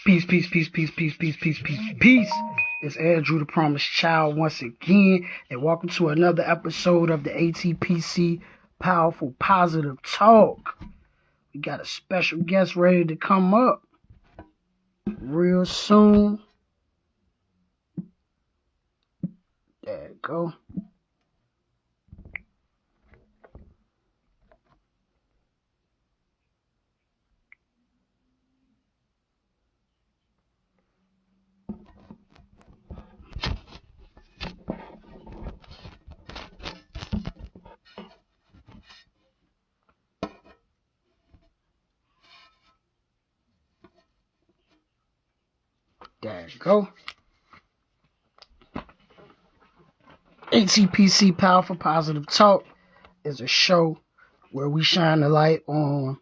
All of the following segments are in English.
Peace, peace, peace, peace, peace, peace, peace, peace, peace. It's Andrew, the Promised Child, once again, and welcome to another episode of the ATPC Powerful Positive Talk. We got a special guest ready to come up real soon. There you go. There you go. ATPC Powerful Positive Talk is a show where we shine the light on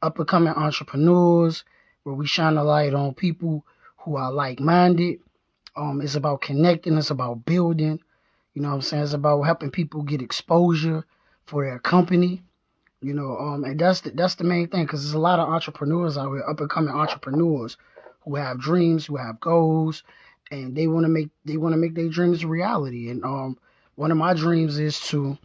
up-and-coming entrepreneurs, where we shine the light on people who are like-minded. It's about connecting. It's about building. You know what I'm saying? It's about helping people get exposure for their company. And that's the main thing, because there's a lot of entrepreneurs out here, up-and-coming entrepreneurs, who have dreams, who have goals, and they want to make their dreams a reality. And one of my dreams is to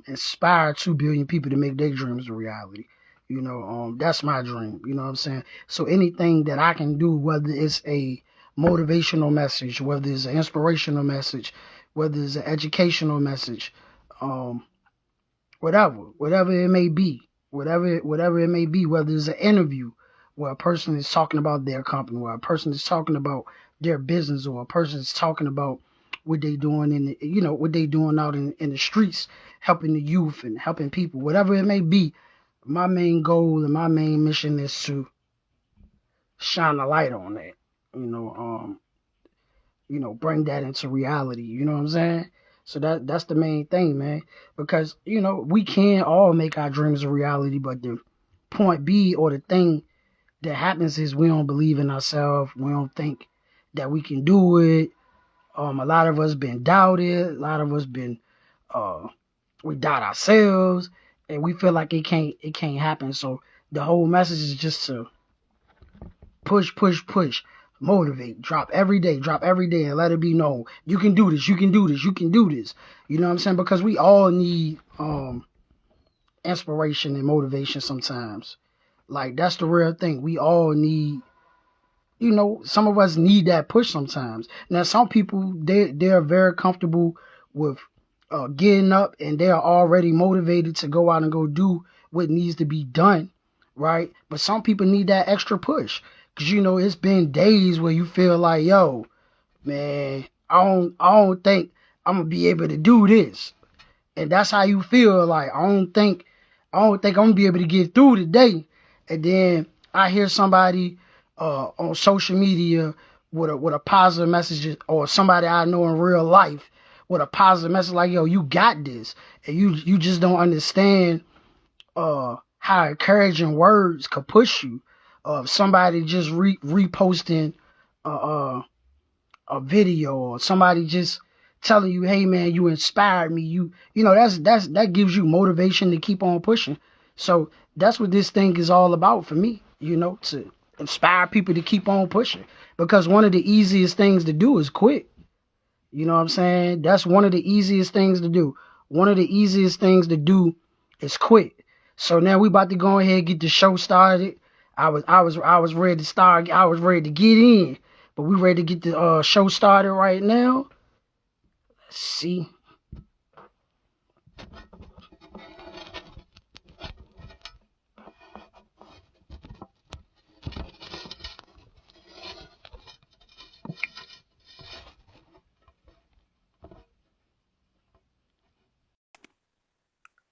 inspire 2 billion people to make their dreams a reality. That's my dream. You know what I'm saying? So anything that I can do, whether it's a motivational message, whether it's an inspirational message, whether it's an educational message, whatever it may be, whatever it may be, whether it's an interview where a person is talking about their company, where a person is talking about their business, or a person is talking about what they doing what they doing out in the streets, helping the youth and helping people, whatever it may be. My main goal and my main mission is to shine a light on that, bring that into reality. You know what I'm saying? So that's the main thing, man. Because, we can all make our dreams a reality, but the point B, or the thing that happens, is we don't believe in ourselves. We don't think that we can do it. A lot of us been doubted. A lot of us been we doubt ourselves, and we feel like it can't happen. So the whole message is just to push, motivate, drop every day, and let it be known. You can do this. You can do this. You can do this. You know what I'm saying? Because we all need inspiration and motivation sometimes. Like, that's the real thing. We all need, some of us need that push sometimes. Now, some people, they're very comfortable with getting up, and they're already motivated to go out and go do what needs to be done, right? But some people need that extra push, because, it's been days where you feel like, yo, man, I don't think I'm going to be able to do this. And that's how you feel. Like, I don't think I'm going to be able to get through today. And then I hear somebody on social media with a positive message, or somebody I know in real life with a positive message, like, yo, you got this. And you just don't understand how encouraging words could push you. Somebody just reposting a video, or somebody just telling you, hey man, you inspired me. That gives you motivation to keep on pushing. So that's what this thing is all about for me, to inspire people to keep on pushing. Because one of the easiest things to do is quit. You know what I'm saying? That's one of the easiest things to do. One of the easiest things to do is quit. So now we about to go ahead and get the show started. I was ready to start. I was ready to get in, but we ready to get the show started right now. Let's see.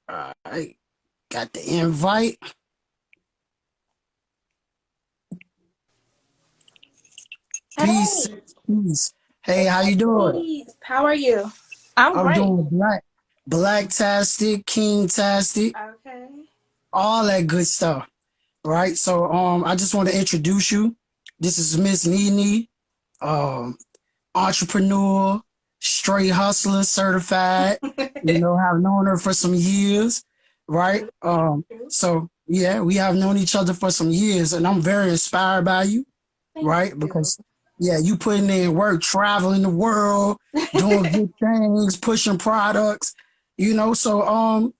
All right, got the invite. Peace, peace. Hey, how you doing? Peace. How are you? I'm great. Doing black-tastic, king-tastic, Okay. all that good stuff. Right. So I just want to introduce you. This is Miss Nene, entrepreneur, straight hustler, certified. Have known her for some years, right? So yeah, we have known each other for some years, and I'm very inspired by you. Thank right? you. Because yeah, you putting in work, traveling the world, doing good things, pushing products, So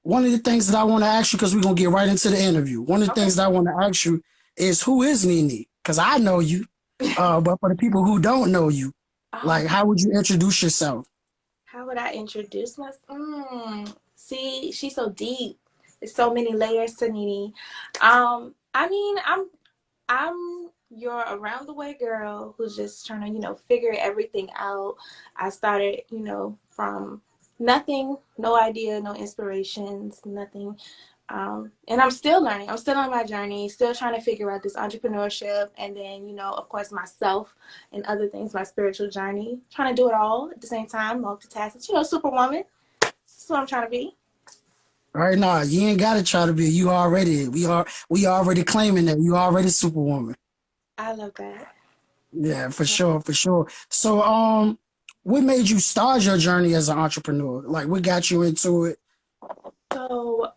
one of the things that I want to ask you, because we're gonna get right into the interview. One of the Okay. things that I want to ask you is, who is Nene? Because I know you, but for the people who don't know you, Oh, like, how would you introduce yourself? how would I introduce myself? See, she's so deep. There's so many layers to Nene. I mean, I'm your around the way girl who's just trying to, figure everything out. I started, from nothing, no idea, no inspirations, nothing. And I'm still learning. I'm still on my journey, still trying to figure out this entrepreneurship and then, of course, myself and other things, my spiritual journey. Trying to do it all at the same time, multitasking, superwoman. That's what I'm trying to be. Right now, you ain't gotta try to be. You already, we already claiming that you already Superwoman. I love that. Yeah, for sure, for sure. So, what made you start your journey as an entrepreneur? Like, what got you into it? So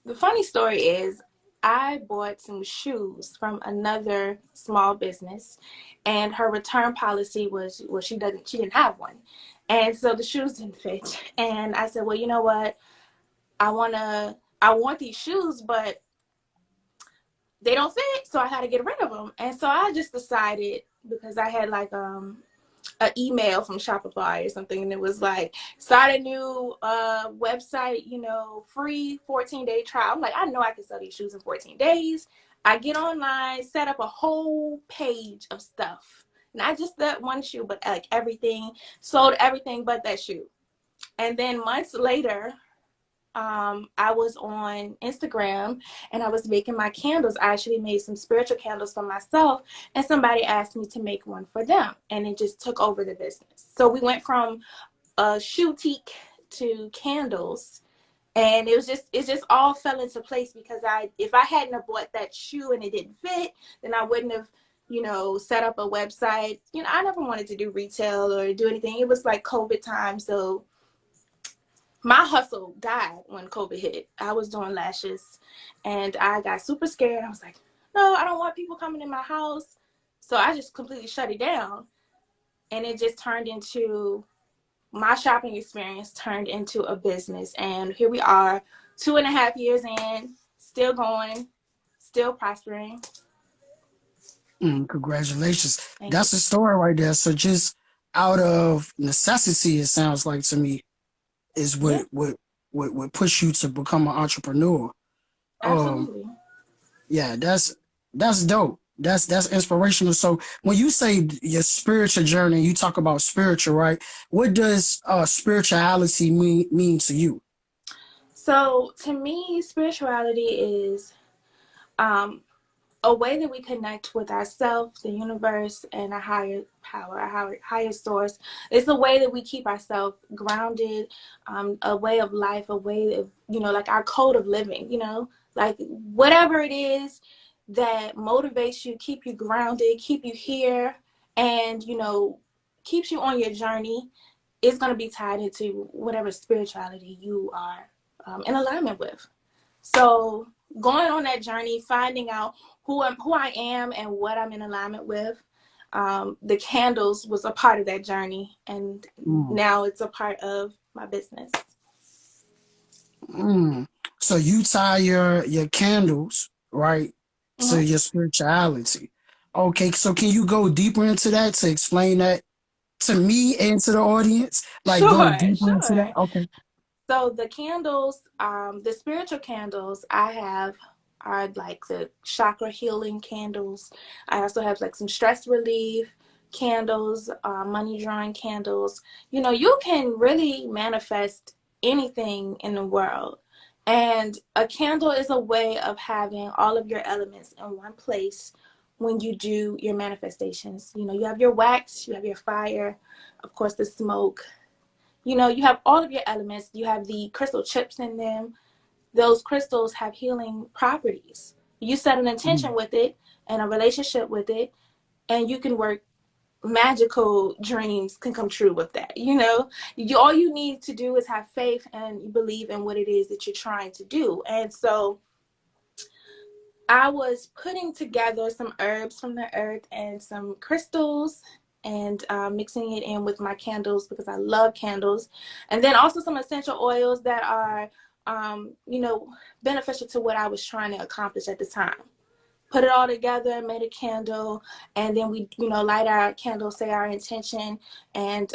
the funny story is I bought some shoes from another small business and her return policy was, well, she didn't have one. And so the shoes didn't fit. And I said, well, you know what? I want these shoes, but they don't fit, so I had to get rid of them. And so I just decided, because I had like an email from Shopify or something, and it was like, start a new website, free 14-day trial. I'm like, I know I can sell these shoes in 14 days. I get online, set up a whole page of stuff, not just that one shoe, but like everything. Sold everything but that shoe. And then months later, I was on Instagram and I was making my candles. I actually made some spiritual candles for myself, and somebody asked me to make one for them, and it just took over the business. So we went from a shoe teak to candles, and it just all fell into place because if I hadn't have bought that shoe and it didn't fit, then I wouldn't have set up a website. I never wanted to do retail or do anything. It was like COVID time, so my hustle died when COVID hit. I was doing lashes and I got super scared. I was like, no, I don't want people coming in my house. So I just completely shut it down. And it just turned into, my shopping experience turned into a business. And here we are, 2.5 years in, still going, still prospering. Congratulations. Thank you. That's the story right there. So, just out of necessity, it sounds like to me, is Yeah, what push you to become an entrepreneur. Um, absolutely. yeah, that's dope. That's inspirational. So when you say your spiritual journey, you talk about spiritual, right? What does spirituality mean to you? So to me, spirituality is um, a way that we connect with ourselves, the universe, and a higher power, a higher source. It's a way that we keep ourselves grounded, a way of life, a way of, like our code of living, like whatever it is that motivates you, keep you grounded, keep you here, and, keeps you on your journey is going to be tied into whatever spirituality you are in alignment with. So going on that journey, finding out who I am and what I'm in alignment with. The candles was a part of that journey, and Mm, now it's a part of my business. mm. So you tie your candles, right, to Mm-hmm. your spirituality. Okay, so can you go deeper into that to explain that to me and to the audience? Like, go Sure, deeper into that. sure. Okay. So the candles, the spiritual candles I have are like the chakra healing candles. I also have like some stress relief candles, money drawing candles. You can really manifest anything in the world. And a candle is a way of having all of your elements in one place when you do your manifestations. You have your wax, you have your fire, of course, the smoke. You have all of your elements. You have the crystal chips in them. Those crystals have healing properties. You set an intention Mm, with it and a relationship with it, and you can work. Magical dreams can come true with that. All you need to do is have faith and believe in what it is that you're trying to do. And so I was putting together some herbs from the earth and some crystals and mixing it in with my candles because I love candles. And then also some essential oils that are, beneficial to what I was trying to accomplish at the time. Put it all together, made a candle, and then we, light our candle, say our intention, and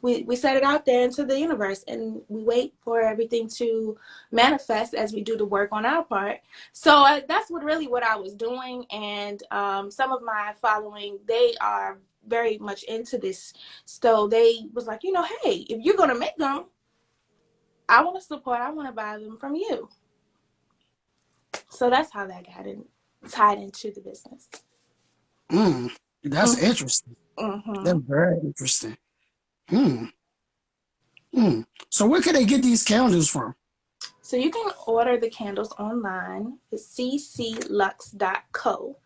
we set it out there into the universe, and we wait for everything to manifest as we do the work on our part. So that's what I was doing, and some of my following, they are very much into this. So they was like, hey, if you're gonna make them, I want to support. I want to buy them from you. So that's how that got tied into the business. That's interesting. Mm-hmm. That's very interesting. Hmm. Hmm. So where can they get these candles from? So you can order the candles online. It's ccluxe.co.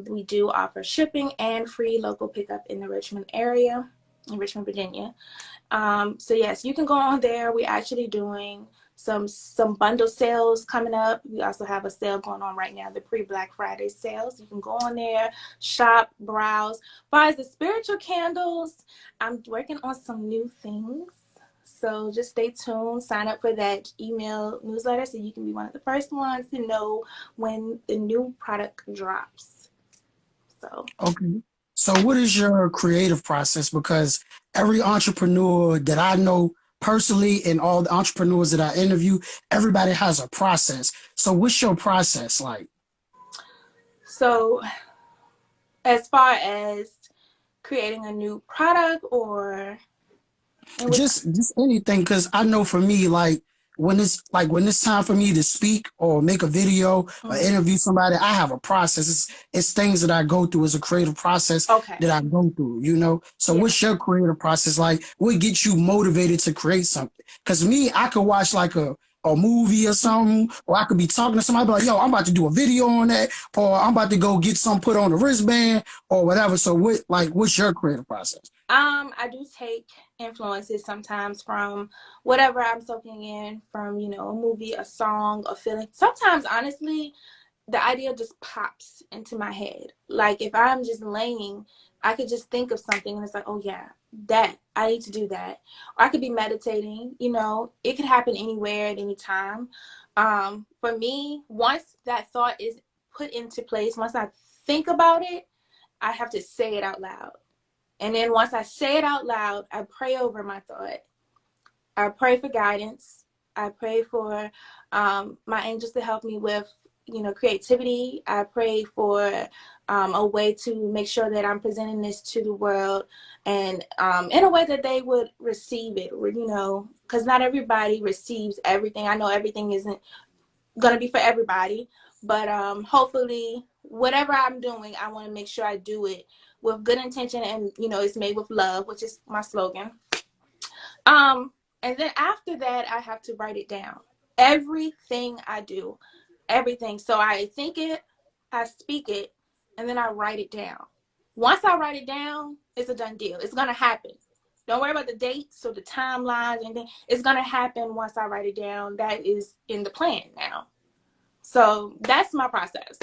We do offer shipping and free local pickup in the Richmond area, in Richmond, Virginia. So yes, you can go on there. We're actually doing some bundle sales coming up. We also have a sale going on right now, the pre-Black Friday sales. You can go on there, shop, browse. As far as the spiritual candles, I'm working on some new things. So just stay tuned. Sign up for that email newsletter so you can be one of the first ones to know when the new product drops. So Okay. So what is your creative process? Because every entrepreneur that I know personally and all the entrepreneurs that I interview, everybody has a process. So what's your process like? so as far as creating a new product or in which Just anything, because I know for me, when it's time for me to speak or make a video or mm, interview somebody, I have a process. It's things that I go through as a creative process okay. that I go through, you know. So Yeah. what's your creative process like? What gets you motivated to create something? Because me, I could watch like a movie or something, or I could be talking to somebody, be like, yo, I'm about to do a video on that, or I'm about to go get something put on the wristband or whatever. So what's your creative process? I do take influences sometimes from whatever I'm soaking in from, a movie, a song, a feeling. Sometimes, honestly, the idea just pops into my head. Like if I'm just laying, I could just think of something and it's like, oh yeah, that I need to do that. Or I could be meditating, it could happen anywhere at any time. For me, once that thought is put into place, once I think about it, I have to say it out loud. And then once I say it out loud, I pray over my thought. I pray for guidance. I pray for my angels to help me with, creativity. I pray for a way to make sure that I'm presenting this to the world and in a way that they would receive it, because not everybody receives everything. I know everything isn't going to be for everybody, but hopefully whatever I'm doing, I want to make sure I do it with good intention and, it's made with love, which is my slogan. Um, and then after that, I have to write it down. Everything I do, everything. So I think it, I speak it, and then I write it down. Once I write it down, it's a done deal. It's gonna happen. Don't worry about the dates or the timelines and anything. It's gonna happen once I write it down. That is in the plan now. So that's my process.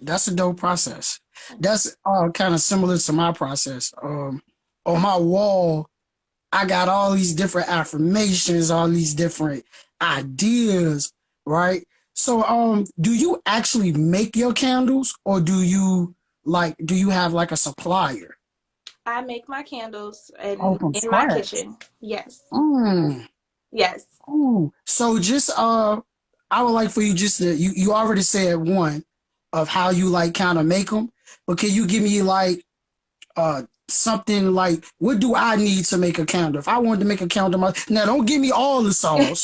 That's a dope process. That's kind of similar to my process. On my wall, I got all these different affirmations, all these different ideas, right? So, do you actually make your candles, or do you have like a supplier? I make my candles Oh, and from in my scratch. kitchen. Yes. Mm. Yes. Ooh. So just I would like for you just to you already said one of how you like kind of make them, but can you give me like something like what do I need to make a candle? If I wanted to make a candle, now don't give me all the sauce,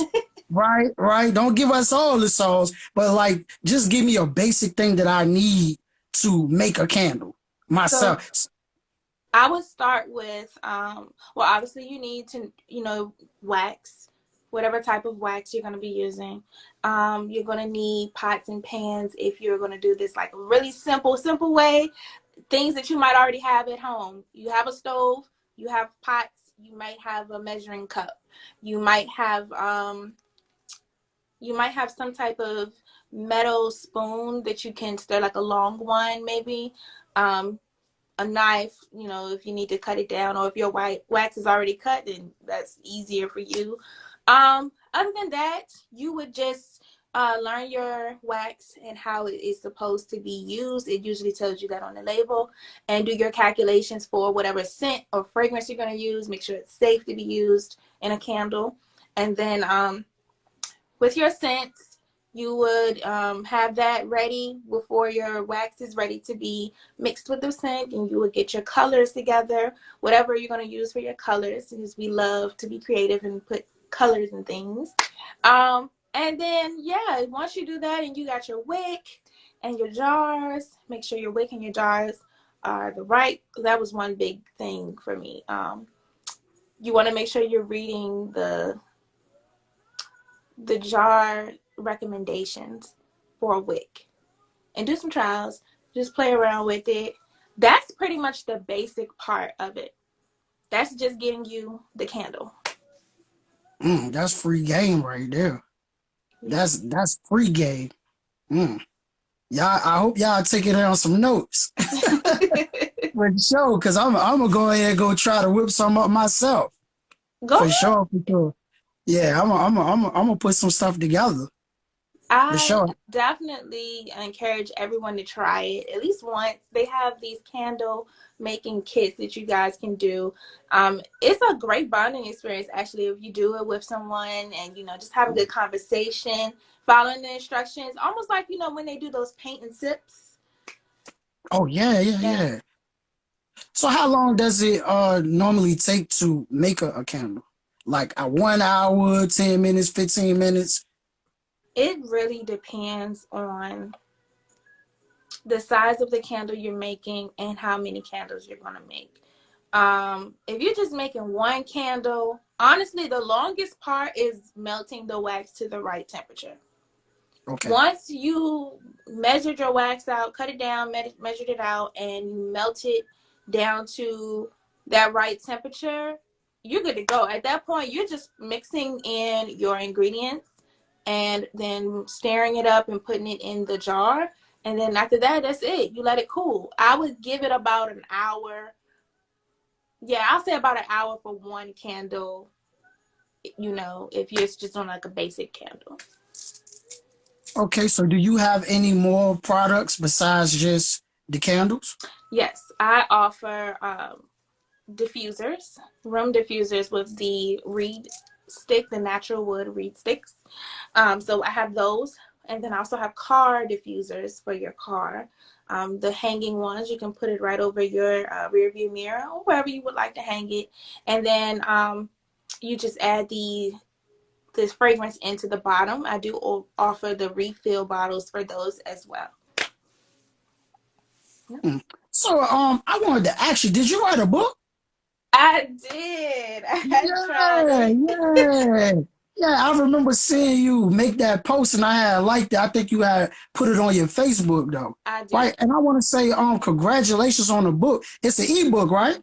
right? Right? Don't give us all the sauce, but like just give me a basic thing that I need to make a candle So myself. I would start with, well, obviously you need to, wax, whatever type of wax you're going to be using. You're going to need pots and pans if you're going to do this like a really simple way. Things that you might already have at home. You have a stove, you have pots, you might have a measuring cup. You might have, you might have some type of metal spoon that you can stir, like a long one maybe. Um, a knife, if you need to cut it down, or if your wax is already cut, then that's easier for you. Other than that, you would just learn your wax and how it is supposed to be used. It usually tells you that on the label, and do your calculations for whatever scent or fragrance you're going to use. Make sure it's safe to be used in a candle. And then with your scents, you would have that ready before your wax is ready to be mixed with the scent, and you would get your colors together, whatever you're going to use for your colors, because we love to be creative and put colors and things. And then, yeah, once you do that and you got your wick and your jars, make sure your wick and your jars are the right. That was one big thing for me. You want to make sure you're reading the jar recommendations for a wick and do some trials. Just play around with it. That's pretty much the basic part of it. That's just getting you the candle. That's free game right there. Yeah. That's free game. Mm. Y'all, I hope y'all taking down some notes for sure, because I'm gonna go ahead and go try to whip some up myself Go for ahead. sure. For sure. Yeah, I'm gonna put some stuff together for I sure. definitely encourage everyone to try it at least once. They have these candle making kits that you guys can do. It's a great bonding experience, actually, if you do it with someone and, just have a good conversation, following the instructions, almost like, when they do those paint and sips. Oh yeah, yeah, Yeah. yeah. So how long does it normally take to make a candle? Like a 1 hour, 10 minutes, 15 minutes? It really depends on the size of the candle you're making and how many candles you're going to make. If you're just making one candle, honestly, the longest part is melting the wax to the right temperature. Okay. Once you measured your wax out, cut it down, measured it out, and you melt it down to that right temperature, you're good to go. At that point, you're just mixing in your ingredients and then stirring it up and putting it in the jar. And then after that, that's it. You let it cool. I would give it about an hour. Yeah, I'll say about an hour for one candle, if you're just on like a basic candle. Okay, so do you have any more products besides just the candles? Yes, I offer diffusers, room diffusers with the reed stick, the natural wood reed sticks. So I have those, and then I also have car diffusers for your car. The hanging ones, you can put it right over your rear view mirror or wherever you would like to hang it, and then you just add this fragrance into the bottom. I do offer the refill bottles for those as well. Mm. So I wanted to ask you, did you write a book? I did. I tried Yeah, it. yeah. Yeah, I remember seeing you make that post and I had liked it. I think you had put it on your Facebook though. I Right? did. And I want to say congratulations on the book. It's an ebook, right?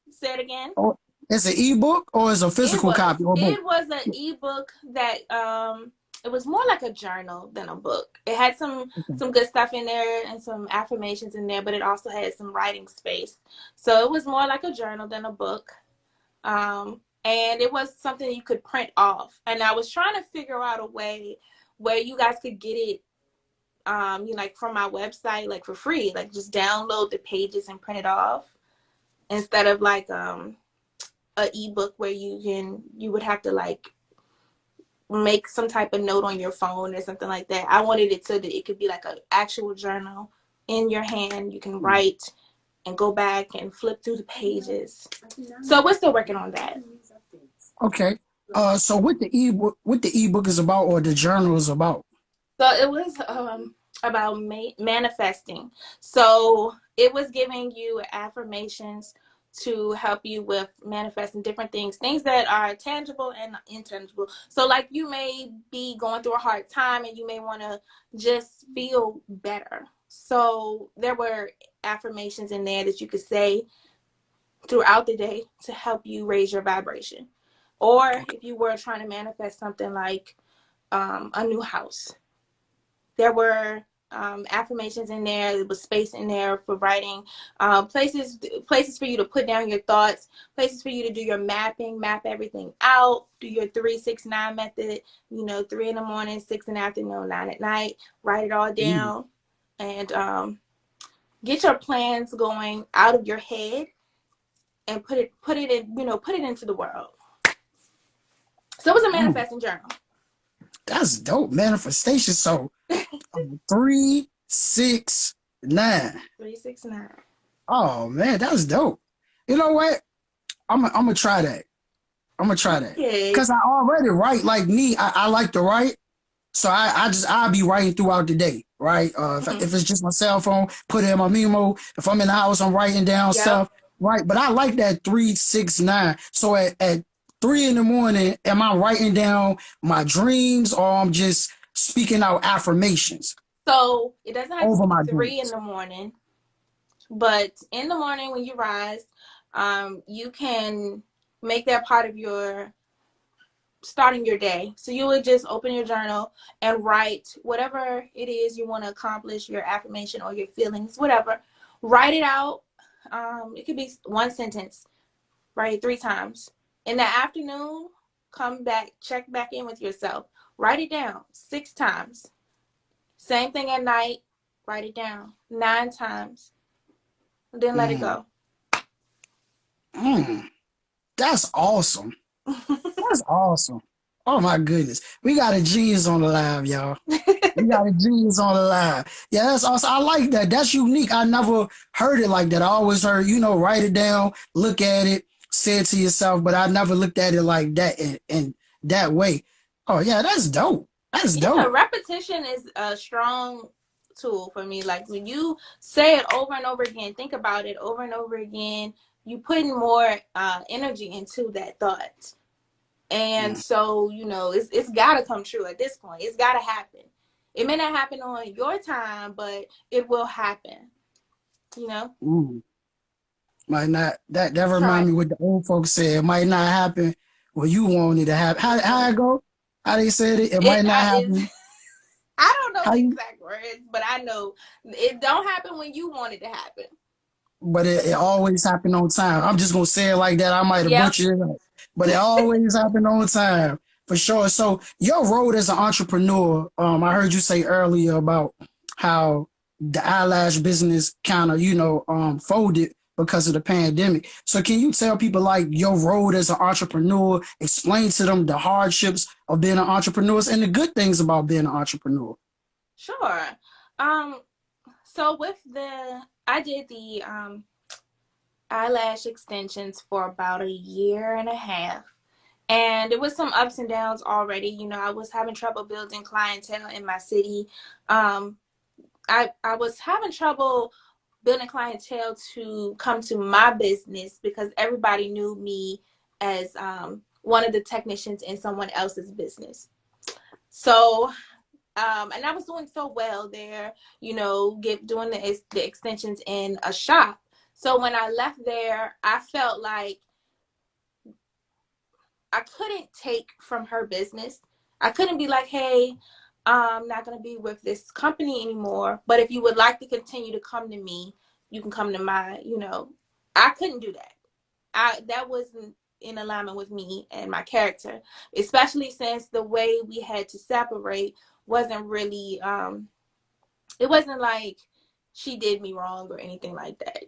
Say it again. Or it's an ebook or it's a It physical was. copy or both? It was an ebook that it was more like a journal than a book. It had Okay. some good stuff in there and some affirmations in there, but it also had some writing space. So it was more like a journal than a book. And it was something you could print off. And I was trying to figure out a way where you guys could get it like from my website, like for free, like just download the pages and print it off instead of like a ebook where you would have to like make some type of note on your phone or something like that. I wanted it so that it could be like an actual journal in your hand. You can write and go back and flip through the pages. So we're still working on that. Okay. So what the ebook is about or the journal is about? So it was about manifesting. So it was giving you affirmations to help you with manifesting different things that are tangible and intangible. So like you may be going through a hard time and you may want to just feel better. So there were affirmations in there that you could say throughout the day to help you raise your vibration. Or Okay. if you were trying to manifest something like a new house. There were affirmations in there. There was space in there for writing, places for you to put down your thoughts, places for you to do your mapping, map everything out, do your 3-6-9 method. 3 in the morning, 6 in the afternoon, 9 at night. Write it all Mm. down, and get your plans going out of your head and put it into the world. So it was a Mm. manifesting journal. That's dope. Manifestation. So 3, 6, 9. 3-6-9. Oh man, that's dope. You know what? I'm gonna try that. I'm gonna try that. Okay. Cause I already write like me. I like to write. So I'll be writing throughout the day, right? Mm-hmm. If it's just my cell phone, put it in my memo. If I'm in the house, I'm writing down Yep. stuff, right? But I like that 3, 6, 9. So at 3 in the morning, am I writing down my dreams or I'm just speaking out affirmations So it doesn't have to over be my 3 in dreams? the morning, but in the morning when you rise, you can make that part of your starting your day. So you would just open your journal and write whatever it is you want to accomplish, your affirmation or your feelings, whatever. Write it out. It could be one sentence. Write it 3 times. In the afternoon, come back, check back in with yourself. Write it down 6 times. Same thing at night. Write it down 9 times. Then let it Mm, go. mm, that's awesome. That's awesome. Oh my goodness. We got a genius on the live, y'all. We got a genius on the line. Yeah, that's awesome. I like that. That's unique. I never heard it like that. I always heard, write it down, look at it, say it to yourself, but I never looked at it like that in that way. Oh yeah, that's dope. That's Yeah, dope. repetition is a strong tool for me. Like when you say it over and over again, think about it over and over again, you putting more energy into that thought. And Mm, so, it's got to come true at this point. It's got to happen. It may not happen on your time, but it will happen, you know? mm. Might not that Try remind me what the old folks said. It might not happen when you want it to happen. How it. it go? How they said it? It It might not is. happen. I don't know How the you exact words, but I know it don't happen when you want it to happen. but it always happened on time. I'm just gonna say it like that. I might have Yep. butchered it up, but it always happened on time for sure. So your role as an entrepreneur, I heard you say earlier about how the eyelash business kind of, folded because of the pandemic. So can you tell people like your role as an entrepreneur, explain to them the hardships of being an entrepreneur and the good things about being an entrepreneur? Sure. Um, so I did the eyelash extensions for about a year and a half. And it was some ups and downs already. I was having trouble building clientele in my city. Um, I was having trouble building clientele to come to my business because everybody knew me as one of the technicians in someone else's business. So and I was doing so well there, doing the extensions in a shop. So when I left there, I felt like I couldn't take from her business. I couldn't be like, hey, I'm not going to be with this company anymore. But if you would like to continue to come to me, you can come to I couldn't do that. That wasn't in alignment with me and my character, especially since the way we had to separate wasn't really it wasn't like she did me wrong or anything like that.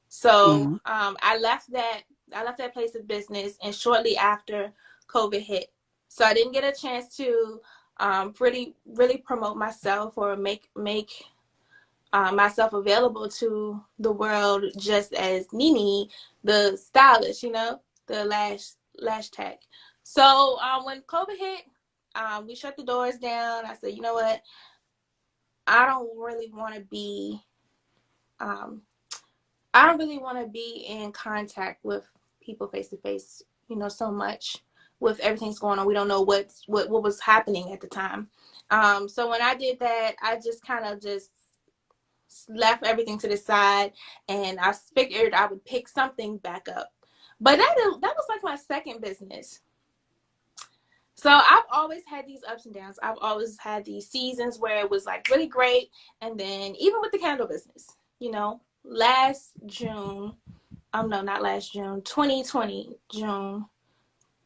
So Mm-hmm. I left that place of business, and shortly after, COVID hit. So I didn't get a chance to pretty really promote myself or make myself available to the world just as Nene, the stylist, the lash tech. So when COVID hit, we shut the doors down. I said, you know what? I don't really want to be um, I don't really want to be in contact with people face to face, so much with everything's going on. We don't know what was happening at the time. So when I did that, I just kind of just left everything to the side, and I figured I would pick something back up. But that was like my second business. So I've always had these ups and downs. I've always had these seasons where it was like really great, and then even with the candle business, last June, no, not last June, 2020 June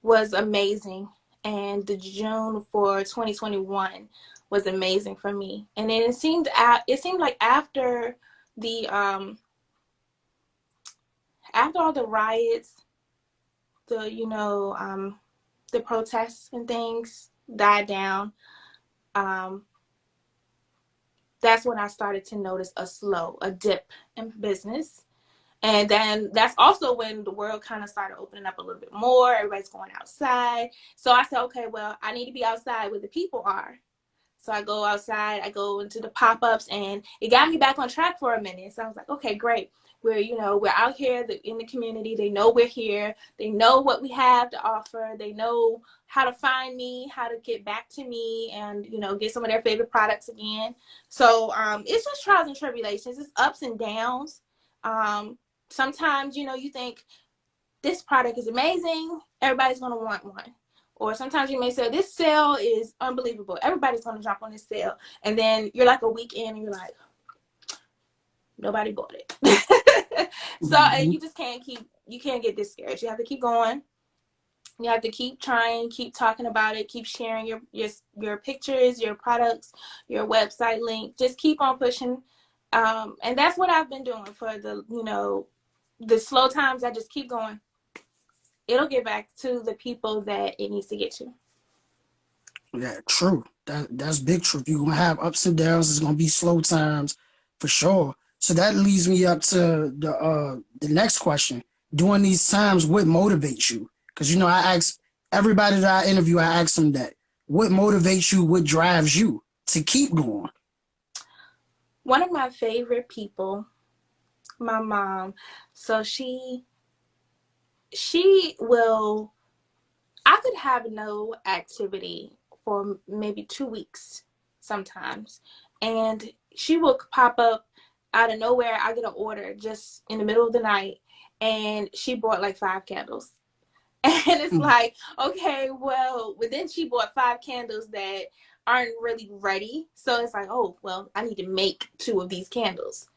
was amazing, and the June for 2021 was amazing for me. And then it seemed like the after all the riots, the the protests and things died down. Um, that's when I started to notice a dip in business. And then that's also when the world kind of started opening up a little bit more. Everybody's going outside. So I said, okay, well, I need to be outside where the people are. So I go outside, I go into the pop-ups, and it got me back on track for a minute. So I was like, okay, great. We're out here in the community. They know we're here. They know what we have to offer. They know how to find me, how to get back to me, and get some of their favorite products again. So it's just trials and tribulations. It's ups and downs. Sometimes you think this product is amazing. Everybody's gonna want one. Or sometimes you may say, this sale is unbelievable. Everybody's going to jump on this sale. And then you're like a week in and you're like, nobody bought it. So and Mhm. you can't get discouraged. You have to keep going. You have to keep trying, keep talking about it, keep sharing your pictures, your products, your website link. Just keep on pushing. And that's what I've been doing for the slow times. I just keep going. It'll get back to the people that it needs to get to. Yeah, true. That's big truth. You're gonna have ups and downs. It's gonna be slow times for sure. So that leads me up to the next question. During these times, what motivates you? Because I ask everybody that I interview, I ask them that. What motivates you? What drives you to keep going? One of my favorite people, my mom. So she will I could have no activity for maybe 2 weeks sometimes. And she will pop up out of nowhere. I get an order just in the middle of the night, and she bought like 5 candles. And it's Mm, like, okay, well, but then she bought 5 candles that aren't really ready. So it's like, oh, well, I need to make 2 of these candles.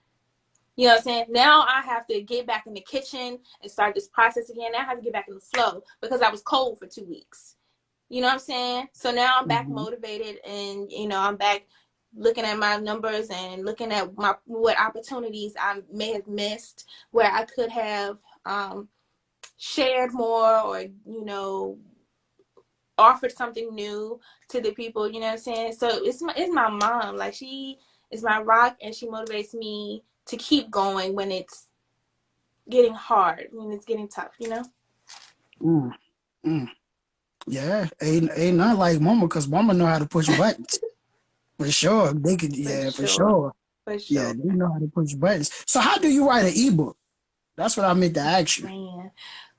You know what I'm saying? Now I have to get back in the kitchen and start this process again. Now I have to get back in the flow because I was cold for 2 weeks. You know what I'm saying? So now I'm back mhm, motivated, and I'm back looking at my numbers and looking at what opportunities I may have missed, where I could have shared more, or offered something new to the people. You know what I'm saying? So it's my mom. Like, she is my rock, and she motivates me to keep going when it's getting hard, when it's getting tough. mm, mm. Yeah, ain't nothing like mama, because mama know how to push buttons. For sure. They could, For yeah, for sure. sure. For Yeah, sure. they know how to push buttons. So how do you write an ebook? That's what I meant to ask you. Man.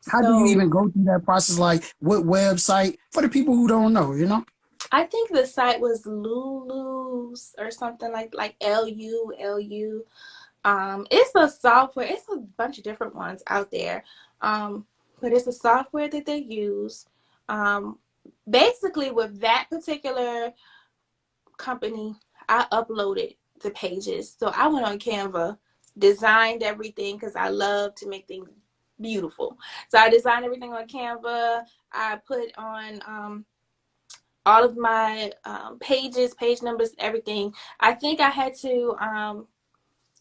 How do you So even go through that process? Like, what website? For the people who don't know? I think the site was Lulu's or something like LU. It's a software. It's a bunch of different ones out there. Um, but it's a software that they use. Um, Basically, with that particular company, I uploaded the pages. So I went on Canva, designed everything because I love to make things beautiful. So I designed everything on Canva. I put on all of my pages, page numbers, everything. I think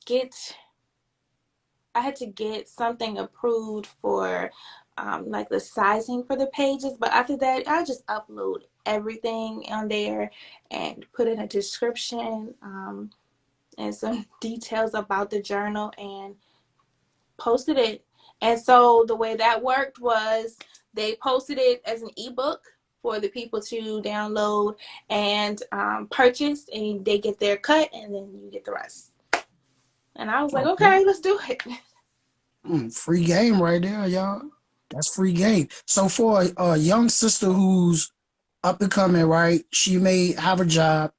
get I had to get something approved for like the sizing for the pages, but after that, I just upload everything on there and put in a description, and some details about the journal, and posted it. And so the way that worked was they posted it as an ebook for the people to download and purchase, and they get their cut, and then you get the rest. And I was like, Okay. okay, let's do it. Free game right there, y'all. That's free game. So for a young sister who's up and coming, right? She may have a job,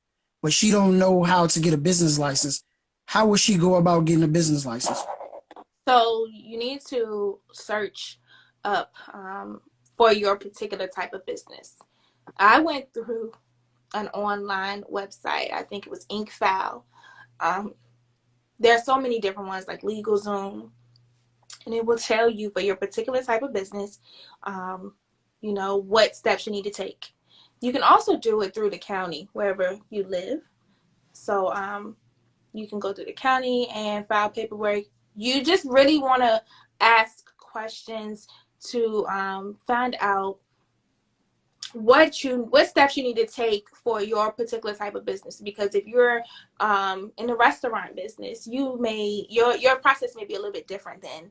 but she don't know how to get a business license. How would she go about getting a business license? So you need to search up for your particular type of business. I went through an online website. I think it was InkFile. Um, there are so many different ones like LegalZoom, and it will tell you for your particular type of business, um, what steps you need to take. You can also do it through the county wherever you live. So you can go through the county and file paperwork. You just really want to ask questions to find out what steps you need to take for your particular type of business. Because if you're in the restaurant business, your process may be a little bit different than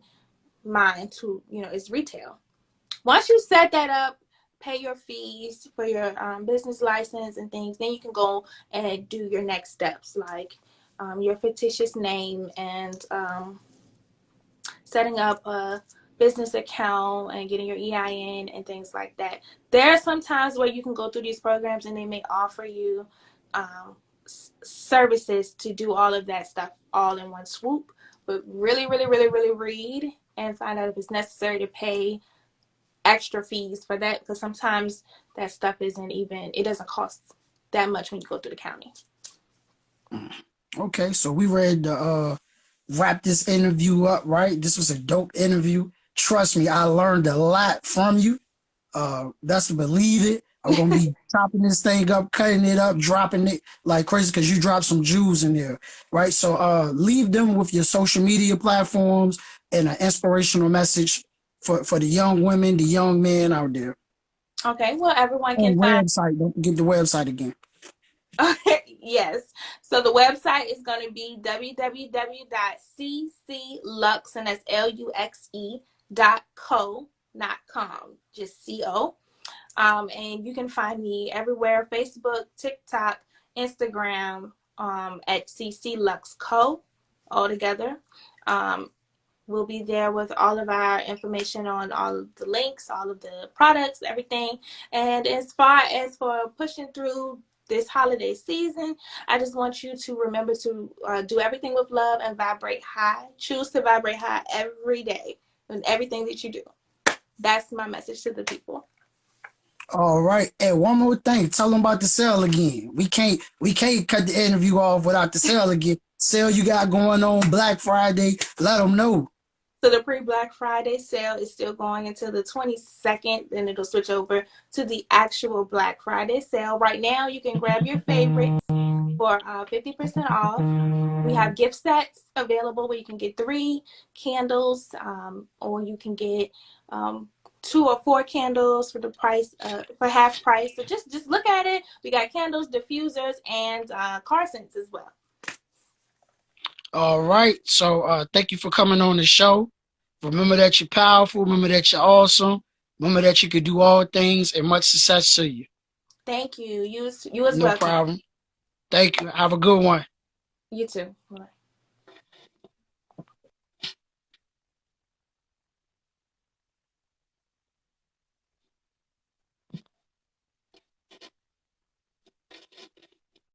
mine. To is retail. Once you set that up, pay your fees for your business license and things, then you can go and do your next steps, like your fictitious name and setting up a business account and getting your EIN and things like that. There are some times where you can go through these programs and they may offer you services to do all of that stuff all in one swoop. But really, really, really, really read and find out if it's necessary to pay extra fees for that, because sometimes that stuff it doesn't cost that much when you go through the county. Okay, so we ready to wrap this interview up, right? This was a dope interview. Trust me, I learned a lot from you. Best to believe it. I'm gonna be chopping this thing up, cutting it up, dropping it like crazy because you dropped some jewels in there, right? So leave them with your social media platforms and an inspirational message for the young women, the young men out there. Okay, well, everyone can And find. website, don't forget the website again. Yes. So the website is going to be www.ccluxe, and that's luxe.co, not com, just co. And you can find me everywhere: Facebook, TikTok, Instagram, at ccluxeco, all together. We'll be there with all of our information on all of the links, all of the products, everything. And as far as for pushing through this holiday season, I just want you to remember to do everything with love and vibrate high. Choose to vibrate high every day in everything that you do. That's my message to the people. All right. And one more thing, tell them about the sale again. We can't cut the interview off without the sale again. Sale you got going on Black Friday. Let them know. So the pre-Black Friday sale is still going until the 22nd. Then it'll switch over to the actual Black Friday sale. Right now, you can grab your favorites for 50% off. We have gift sets available where you can get 3 candles, or you can get 2 or 4 candles for the price for half price. So just look at it. We got candles, diffusers, and car scents as well. All right. So thank you for coming on the show. Remember that you're powerful. Remember that you're awesome. Remember that you can do all things, and much success to you. Thank you. You as No well, Ken. problem. Thank you. Have a good one. You too. Bye.